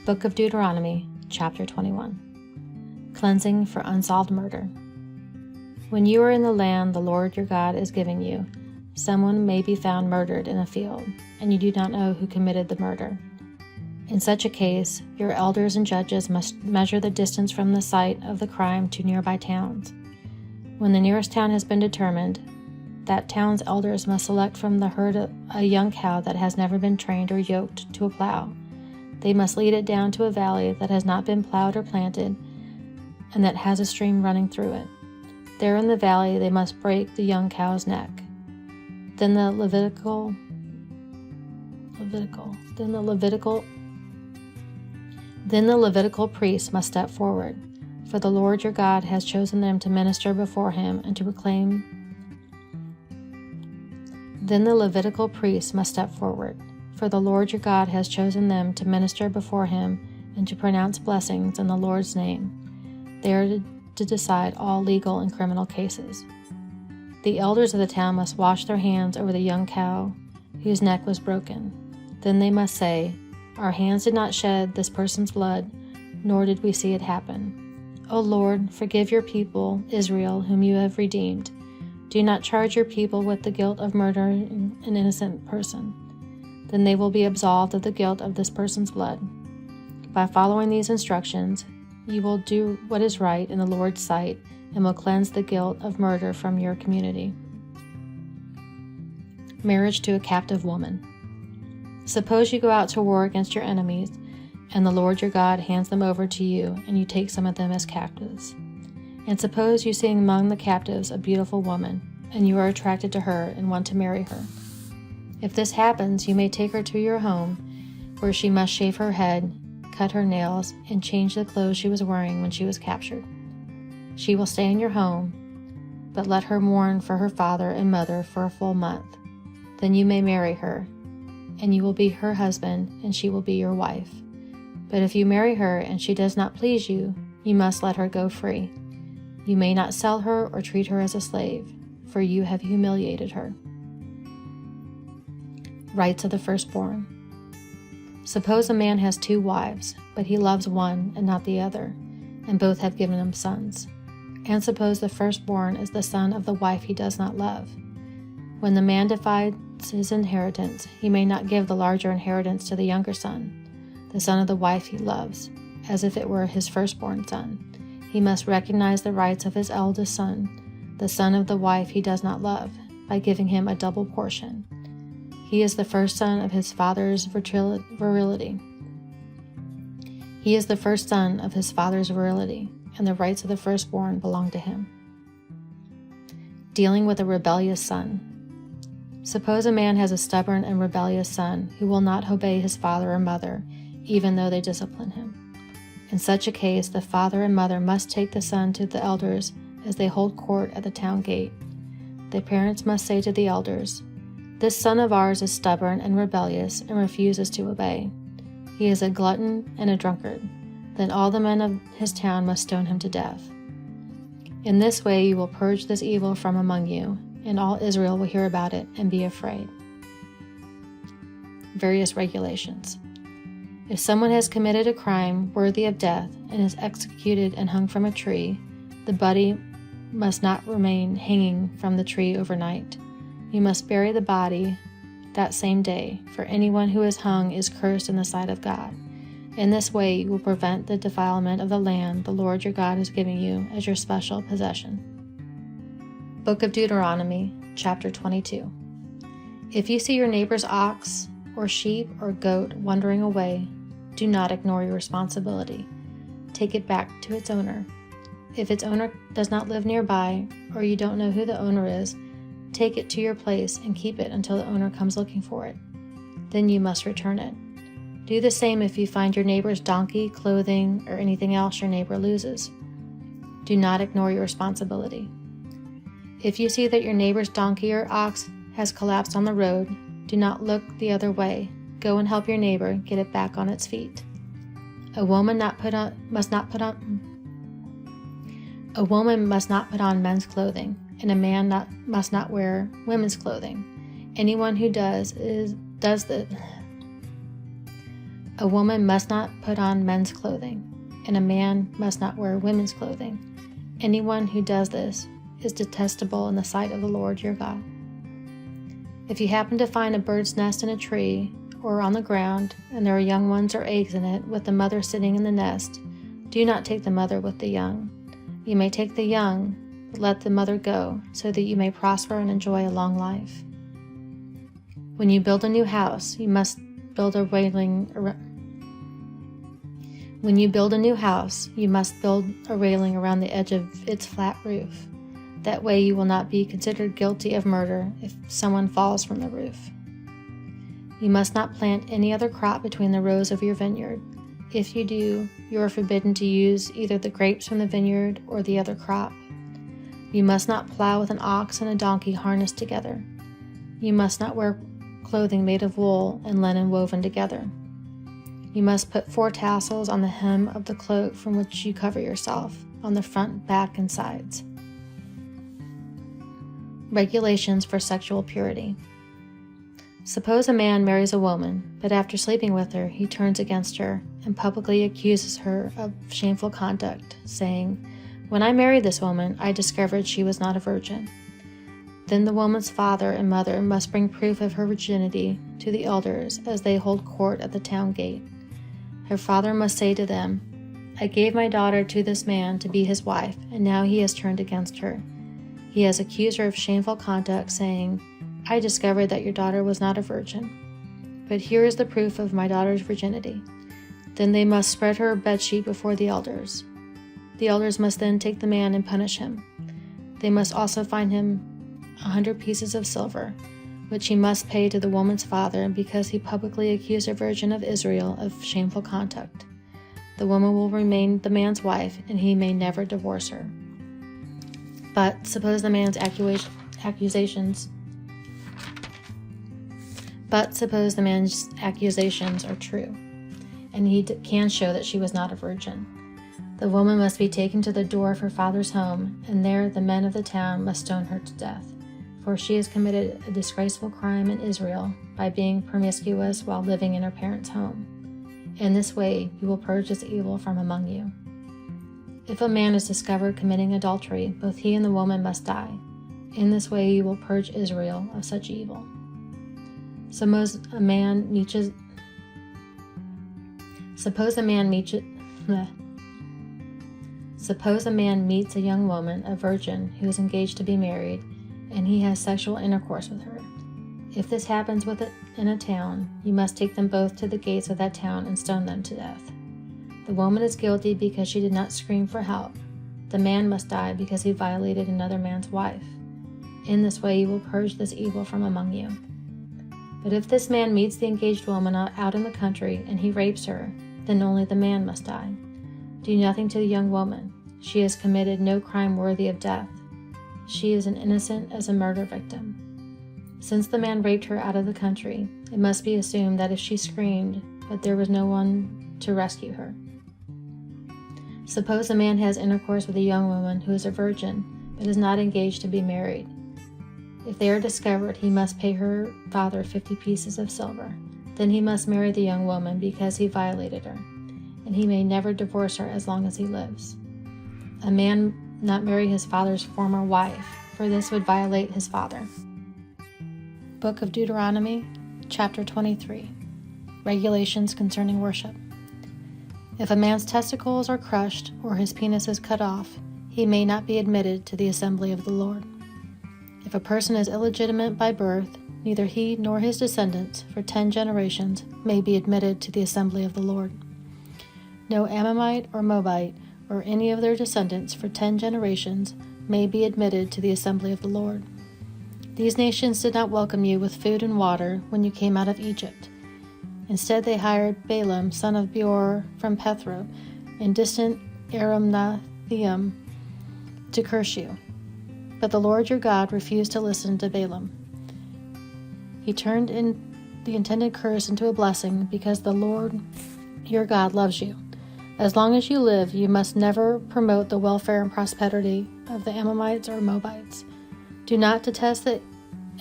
Book of Deuteronomy, chapter 21. Cleansing for unsolved murder. When you are in the land the Lord your God is giving you, someone may be found murdered in a field, and you do not know who committed the murder. In such a case, your elders and judges must measure the distance from the site of the crime to nearby towns. When the nearest town has been determined, that town's elders must select from the herd a young cow that has never been trained or yoked to a plow. They must lead it down to a valley that has not been plowed or planted, and that has a stream running through it. There in the valley they must break the young cow's neck. Then the Levitical priest must step forward, for the Lord your God has chosen them to minister before him and to proclaim. Then the Levitical priest must step forward, for the Lord your God has chosen them to minister before him and to pronounce blessings in the Lord's name. They are to decide all legal and criminal cases. The elders of the town must wash their hands over the young cow whose neck was broken. Then they must say, "Our hands did not shed this person's blood, nor did we see it happen. O Lord, forgive your people, Israel, whom you have redeemed. Do not charge your people with the guilt of murdering an innocent person." Then they will be absolved of the guilt of this person's blood. By following these instructions, you will do what is right in the Lord's sight and will cleanse the guilt of murder from your community. Marriage to a captive woman. Suppose you go out to war against your enemies, and the Lord your God hands them over to you, and you take some of them as captives. And suppose you see among the captives a beautiful woman, and you are attracted to her and want to marry her. If this happens, you may take her to your home, where she must shave her head, cut her nails, and change the clothes she was wearing when she was captured. She will stay in your home, but let her mourn for her father and mother for a full month. Then you may marry her, and you will be her husband, and she will be your wife. But if you marry her and she does not please you, you must let her go free. You may not sell her or treat her as a slave, for you have humiliated her. Rights of the firstborn. Suppose a man has 2 wives, but he loves one and not the other, and both have given him sons. And suppose the firstborn is the son of the wife he does not love. When the man divides his inheritance, he may not give the larger inheritance to the younger son, the son of the wife he loves, as if it were his firstborn son. He must recognize the rights of his eldest son, the son of the wife he does not love, by giving him a double portion. He is the first son of his father's virility. He is the first son of his father's virility, and the rights of the firstborn belong to him. Dealing with a rebellious son. Suppose a man has a stubborn and rebellious son who will not obey his father or mother, even though they discipline him. In such a case, the father and mother must take the son to the elders as they hold court at the town gate. The parents must say to the elders, "This son of ours is stubborn and rebellious and refuses to obey. He is a glutton and a drunkard." Then all the men of his town must stone him to death. In this way you will purge this evil from among you, and all Israel will hear about it and be afraid. Various regulations. If someone has committed a crime worthy of death and is executed and hung from a tree, the body must not remain hanging from the tree overnight. You must bury the body that same day, for anyone who is hung is cursed in the sight of God. In this way you will prevent the defilement of the land the Lord your God is giving you as your special possession. Book of Deuteronomy, chapter 22. If you see your neighbor's ox or sheep or goat wandering away, do not ignore your responsibility. Take it back to its owner. If its owner does not live nearby, or you don't know who the owner is, take it to your place and keep it until the owner comes looking for it. Then you must return it. Do the same if you find your neighbor's donkey, clothing, or anything else your neighbor loses. Do not ignore your responsibility. If you see that your neighbor's donkey or ox has collapsed on the road, do not look the other way. Go and help your neighbor get it back on its feet. A woman must not put on men's clothing, and a man must not wear women's clothing. Anyone who does A woman must not put on men's clothing, and a man must not wear women's clothing. Anyone who does this is detestable in the sight of the Lord your God. If you happen to find a bird's nest in a tree or on the ground, and there are young ones or eggs in it, with the mother sitting in the nest, do not take the mother with the young. You may take the young, but let the mother go, so that you may prosper and enjoy a long life. When you build a new house, you must build a railing around the edge of its flat roof. That way you will not be considered guilty of murder if someone falls from the roof. You must not plant any other crop between the rows of your vineyard. If you do, you are forbidden to use either the grapes from the vineyard or the other crop. You must not plow with an ox and a donkey harnessed together. You must not wear clothing made of wool and linen woven together. You must put 4 tassels on the hem of the cloak from which you cover yourself, on the front, back, and sides. Regulations for sexual purity. Suppose a man marries a woman, but after sleeping with her, he turns against her and publicly accuses her of shameful conduct, saying, "When I married this woman, I discovered she was not a virgin." Then the woman's father and mother must bring proof of her virginity to the elders as they hold court at the town gate. Her father must say to them, "I gave my daughter to this man to be his wife, and now he has turned against her. He has accused her of shameful conduct, saying, 'I discovered that your daughter was not a virgin. But here is the proof of my daughter's virginity.' Then they must spread her bedsheet before the elders. The elders must then take the man and punish him. They must also fine him 100 pieces of silver, which he must pay to the woman's father because he publicly accused a virgin of Israel of shameful conduct. The woman will remain the man's wife, and he may never divorce her. But suppose the man's accusations are true, and he can show that she was not a virgin. The woman must be taken to the door of her father's home, and there the men of the town must stone her to death, for she has committed a disgraceful crime in Israel by being promiscuous while living in her parents' home. In this way you will purge this evil from among you. If a man is discovered committing adultery, both he and the woman must die. In this way you will purge Israel of such evil. Suppose a man meets a young woman, a virgin, who is engaged to be married, and he has sexual intercourse with her. If this happens in a town, you must take them both to the gates of that town and stone them to death. The woman is guilty because she did not scream for help. The man must die because he violated another man's wife. In this way you will purge this evil from among you. But if this man meets the engaged woman out in the country and he rapes her, then only the man must die. Do nothing to the young woman. She has committed no crime worthy of death. She is as innocent as a murder victim. Since the man raped her out of the country, it must be assumed that if she screamed, but there was no one to rescue her. Suppose a man has intercourse with a young woman who is a virgin, but is not engaged to be married. If they are discovered, he must pay her father 50 pieces of silver. Then he must marry the young woman because he violated her, and he may never divorce her as long as he lives. A man not marry his father's former wife, for this would violate his father. Book of Deuteronomy, chapter 23. Regulations concerning worship. If a man's testicles are crushed or his penis is cut off, he may not be admitted to the assembly of the Lord. If a person is illegitimate by birth, neither he nor his descendants for 10 generations may be admitted to the assembly of the Lord. No Ammonite or Moabite or any of their descendants for 10 generations may be admitted to the assembly of the Lord. These nations did not welcome you with food and water when you came out of Egypt. Instead, they hired Balaam, son of Beor, from Pethro, in distant Aram-naharaim, to curse you. But the Lord your God refused to listen to Balaam. He turned the intended curse into a blessing because the Lord your God loves you. As long as you live, you must never promote the welfare and prosperity of the Ammonites or Moabites. Do not detest the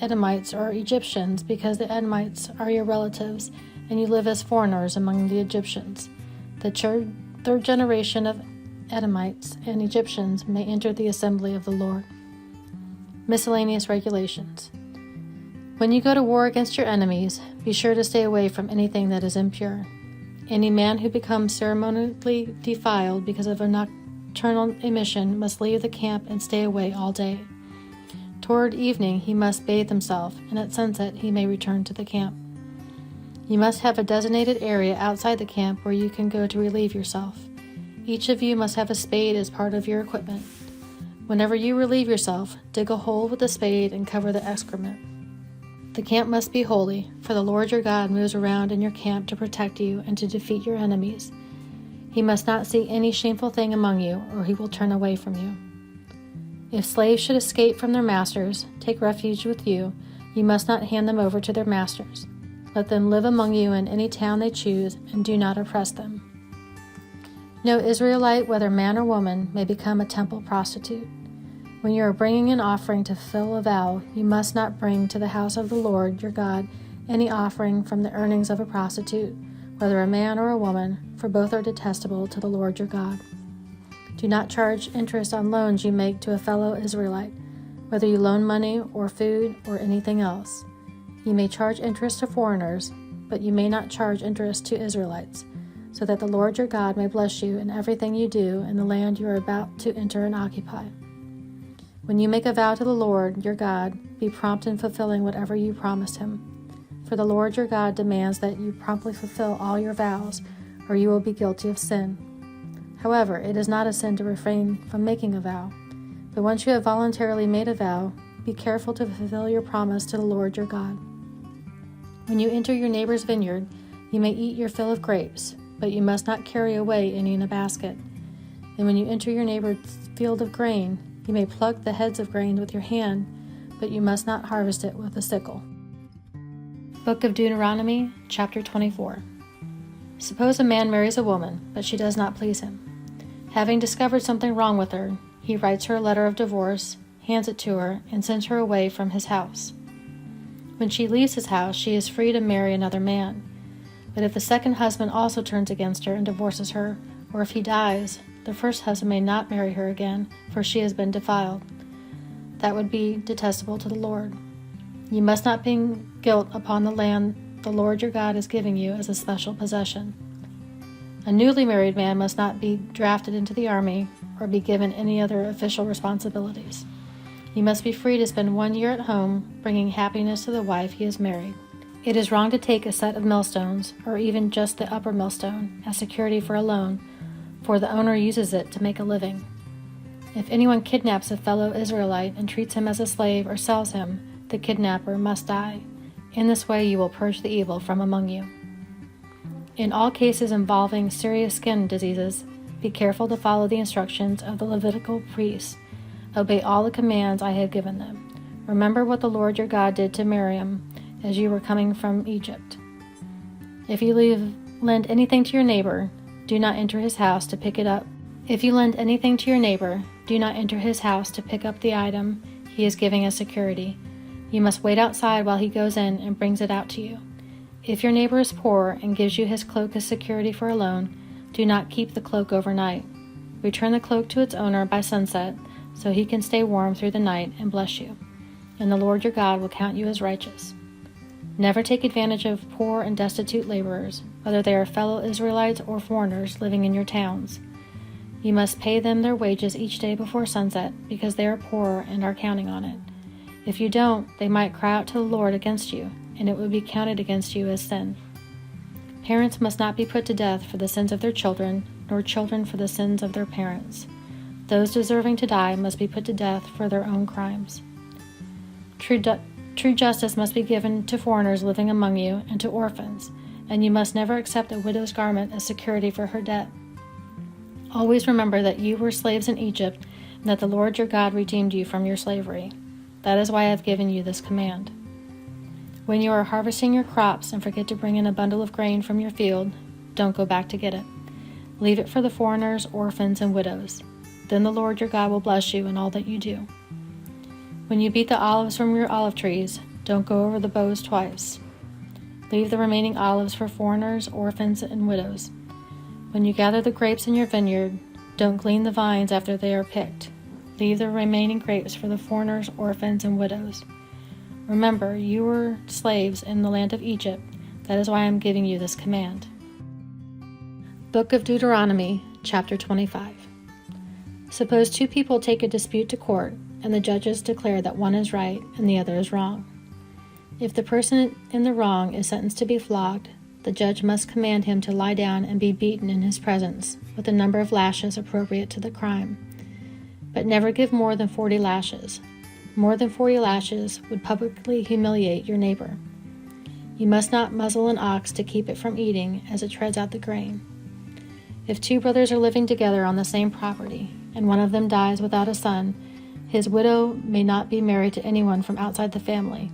Edomites or Egyptians, because the Edomites are your relatives, and you live as foreigners among the Egyptians. The third generation of Edomites and Egyptians may enter the assembly of the Lord. Miscellaneous regulations. When you go to war against your enemies, be sure to stay away from anything that is impure. Any man who becomes ceremonially defiled because of a nocturnal emission must leave the camp and stay away all day. Toward evening he must bathe himself, and at sunset he may return to the camp. You must have a designated area outside the camp where you can go to relieve yourself. Each of you must have a spade as part of your equipment. Whenever you relieve yourself, dig a hole with the spade and cover the excrement. The camp must be holy, for the Lord your God moves around in your camp to protect you and to defeat your enemies. He must not see any shameful thing among you, or he will turn away from you. If slaves should escape from their masters, take refuge with you, you must not hand them over to their masters. Let them live among you in any town they choose, and do not oppress them. No Israelite, whether man or woman, may become a temple prostitute. When you are bringing an offering to fulfill a vow, you must not bring to the house of the Lord your God any offering from the earnings of a prostitute, whether a man or a woman, for both are detestable to the Lord your God. Do not charge interest on loans you make to a fellow Israelite, whether you loan money or food or anything else. You may charge interest to foreigners, but you may not charge interest to Israelites, so that the Lord your God may bless you in everything you do in the land you are about to enter and occupy. When you make a vow to the Lord your God, be prompt in fulfilling whatever you promised him. For the Lord your God demands that you promptly fulfill all your vows, or you will be guilty of sin. However, it is not a sin to refrain from making a vow. But once you have voluntarily made a vow, be careful to fulfill your promise to the Lord your God. When you enter your neighbor's vineyard, you may eat your fill of grapes, but you must not carry away any in a basket. And when you enter your neighbor's field of grain, you may pluck the heads of grain with your hand, but you must not harvest it with a sickle. Book of Deuteronomy, chapter 24. Suppose a man marries a woman, but she does not please him. Having discovered something wrong with her, he writes her a letter of divorce, hands it to her, and sends her away from his house. When she leaves his house, she is free to marry another man. But if the second husband also turns against her and divorces her, or if he dies, the first husband may not marry her again, for she has been defiled. That would be detestable to the Lord. You must not bring guilt upon the land the Lord your God is giving you as a special possession. A newly married man must not be drafted into the army or be given any other official responsibilities. He must be free to spend 1 year at home, bringing happiness to the wife he has married. It is wrong to take a set of millstones, or even just the upper millstone, as security for a loan, for the owner uses it to make a living. If anyone kidnaps a fellow Israelite and treats him as a slave or sells him, the kidnapper must die. In this way you will purge the evil from among you. In all cases involving serious skin diseases, be careful to follow the instructions of the Levitical priests. Obey all the commands I have given them. Remember what the Lord your God did to Miriam as you were coming from Egypt. If you lend anything to your neighbor, do not enter his house to pick it up. If you lend anything to your neighbor, do not enter his house to pick up the item he is giving as security. You must wait outside while he goes in and brings it out to you. If your neighbor is poor and gives you his cloak as security for a loan, do not keep the cloak overnight. Return the cloak to its owner by sunset, so he can stay warm through the night and bless you. And the Lord your God will count you as righteous. Never take advantage of poor and destitute laborers, whether they are fellow Israelites or foreigners living in your towns. You must pay them their wages each day before sunset, because they are poor and are counting on it. If you don't, they might cry out to the Lord against you, and it would be counted against you as sin. Parents must not be put to death for the sins of their children, nor children for the sins of their parents. Those deserving to die must be put to death for their own crimes. True justice must be given to foreigners living among you and to orphans, and you must never accept a widow's garment as security for her debt. Always remember that you were slaves in Egypt, and that the Lord your God redeemed you from your slavery. That is why I have given you this command. When you are harvesting your crops and forget to bring in a bundle of grain from your field, don't go back to get it. Leave it for the foreigners, orphans, and widows. Then the Lord your God will bless you in all that you do. When you beat the olives from your olive trees, don't go over the boughs twice. Leave the remaining olives for foreigners, orphans, and widows. When you gather the grapes in your vineyard, don't glean the vines after they are picked. Leave the remaining grapes for the foreigners, orphans, and widows. Remember, you were slaves in the land of Egypt. That is why I am giving you this command. Book of Deuteronomy, chapter 25. Suppose two people take a dispute to court, and the judges declare that one is right and the other is wrong. If the person in the wrong is sentenced to be flogged, the judge must command him to lie down and be beaten in his presence, with a number of lashes appropriate to the crime. But never give more than 40 lashes. More than 40 lashes would publicly humiliate your neighbor. You must not muzzle an ox to keep it from eating as it treads out the grain. If two brothers are living together on the same property, and one of them dies without a son, his widow may not be married to anyone from outside the family.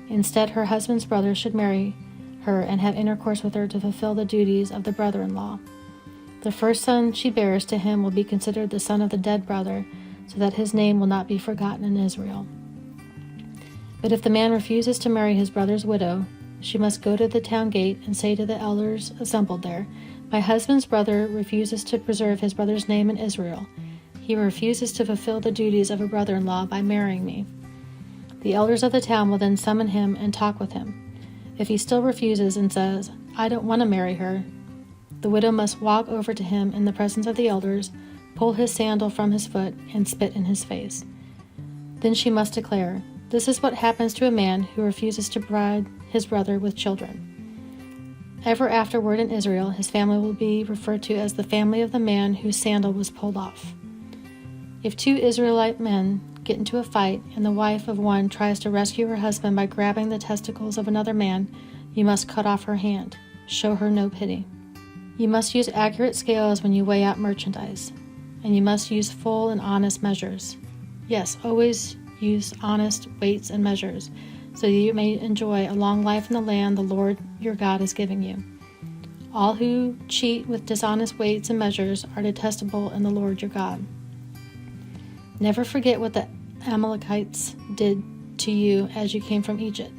Instead, her husband's brother should marry her and have intercourse with her to fulfill the duties of the brother-in-law. The first son she bears to him will be considered the son of the dead brother, so that his name will not be forgotten in Israel. But if the man refuses to marry his brother's widow, she must go to the town gate and say to the elders assembled there, "My husband's brother refuses to preserve his brother's name in Israel. He refuses to fulfill the duties of a brother-in-law by marrying me." The elders of the town will then summon him and talk with him. If he still refuses and says, "I don't want to marry her," the widow must walk over to him in the presence of the elders, pull his sandal from his foot, and spit in his face. Then she must declare, "This is what happens to a man who refuses to provide his brother with children." Ever afterward in Israel, his family will be referred to as the family of the man whose sandal was pulled off. If two Israelite men get into a fight, and the wife of one tries to rescue her husband by grabbing the testicles of another man, you must cut off her hand. Show her no pity. You must use accurate scales when you weigh out merchandise, and you must use full and honest measures. Yes, always use honest weights and measures, so that you may enjoy a long life in the land the Lord your God is giving you. All who cheat with dishonest weights and measures are detestable in the Lord your God. Never forget what the Amalekites did to you as you came from Egypt.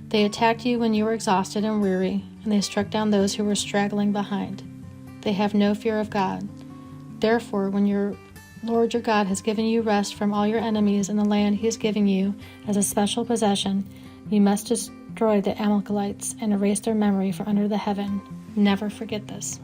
They attacked you when you were exhausted and weary, and they struck down those who were straggling behind. They have no fear of God. Therefore, when your Lord your God has given you rest from all your enemies in the land he is giving you as a special possession, you must destroy the Amalekites and erase their memory from under the heaven. Never forget this.